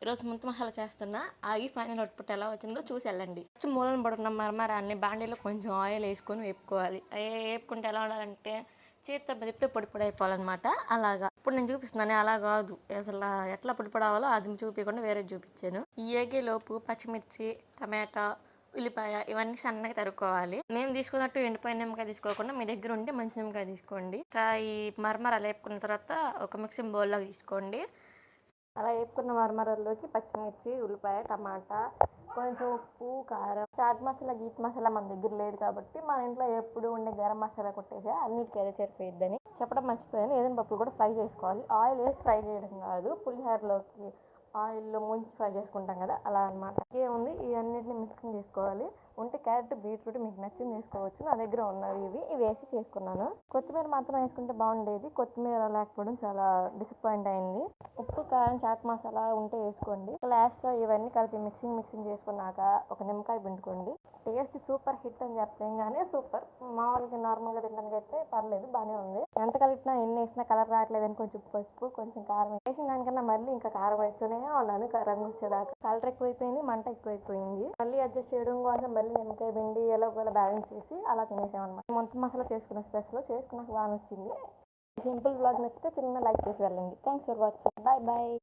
ఈరోజు ముంత మసాలా చేస్తున్నా. ఆగి ఫైనల్ అవుట్పుట్ ఎలా వచ్చిందో చూసి వెళ్ళండి. ఫస్ట్ మూలన పడున్న మరమరాన్ని బాండీలో కొంచెం ఆయిల్ వేసుకొని వేపుకోవాలి. వేపుకుంటే ఎలా ఉండాలంటే చేతితో మెదిపితే పొడి పొడి అయిపోవాలన్నమాట. అలాగా ఇప్పుడు నేను చూపిస్తున్నాను, అలా కాదు. అసలు ఎట్లా పొడి పొడి అవ్వాలో అది చూపించకుండా వేరే చూపించాను. ఈ ఏగేలోపు పచ్చిమిర్చి, టమాటా, ఉల్లిపాయ ఇవన్నీ సన్నగా తరుక్కోవాలి. మేము తీసుకున్నట్టు ఎండిపోయిన నిమ్మకాయ తీసుకోకుండా మీ దగ్గర ఉంటే మంచి నిమ్మకాయ తీసుకోండి. ఈ మరమరాలు వేపుకున్న తర్వాత ఒక మిక్సింగ్ బౌల్లోకి తీసుకోండి. అలా వేపుకున్న మరమరల్లోకి పచ్చిమిర్చి, ఉల్లిపాయ, టమాటా, కొంచెం ఉప్పు, కారం, చాట్ మసాలా, గీట్ మసాలా మన దగ్గర లేదు కాబట్టి మన ఇంట్లో ఎప్పుడు ఉండే గరం మసాలా కొట్టేసా, అన్నిటికీ అదే సరిపోయిద్దని చెప్పడం మర్చిపోయాను. ఏదైనా పప్పులు కూడా ఫ్రై చేసుకోవాలి. ఆయిల్ వేసి ఫ్రై చేయడం కాదు, పులిహోరలోకి ఆయిల్లో ముంచి ఫ్రై చేసుకుంటాం కదా, అలా అనమాట. ఏముంది, ఇవన్నిటిని మిక్సింగ్ చేసుకోవాలి. ఉంటే క్యారెట్, బీట్రూట్ మీకు నచ్చింది వేసుకోవచ్చు. నా దగ్గర ఉన్నవి ఇవి వేసి చేసుకున్నాను. కొత్తిమీర మాత్రం వేసుకుంటే బాగుండేది. కొత్తిమీర లేకపోవడం చాలా డిసప్పాయింట్ అయింది. ఉప్పు, కారం, చాట్ మసాలా ఉంటే వేసుకోండి. లాస్ట్లో ఇవన్నీ కలిపి మిక్సింగ్ చేసుకున్నాక ఒక నిమ్మకాయ పిండుకోండి. టేస్ట్ సూపర్ హిట్ అని చెప్తాం కానీ సూపర్. మామూలుగా నార్మల్గా తినడానికి అయితే పర్లేదు, బాగానే ఉంది. ఎంత కలిపినా ఎన్ని వేసినా కలర్ రావట్లేదని కొంచెం పసుపు, కొంచెం కారం వేసిన దానికన్నా మళ్ళీ ఇంకా కారం వేస్తూనే ఉన్నాను రంగు వచ్చేదాకా. కలర్ ఎక్కువైపోయింది, మంట ఎక్కువైపోయింది. మళ్ళీ అడ్జస్ట్ చేయడం కోసం మళ్ళీ నిమ్మకాయ పిండి ఎలా కూడా బ్యాలెన్స్ చేసి అలా తినేసామన్నమాట. ముంత మసాలా చేసుకున్న స్పెషల్ చేసుకున్నాక బాగా నచ్చింది. సింపుల్ బ్లాగ్ నచ్చితే చిన్న లైక్ చేసి వెళ్ళండి. Thanks for watching. Bye bye.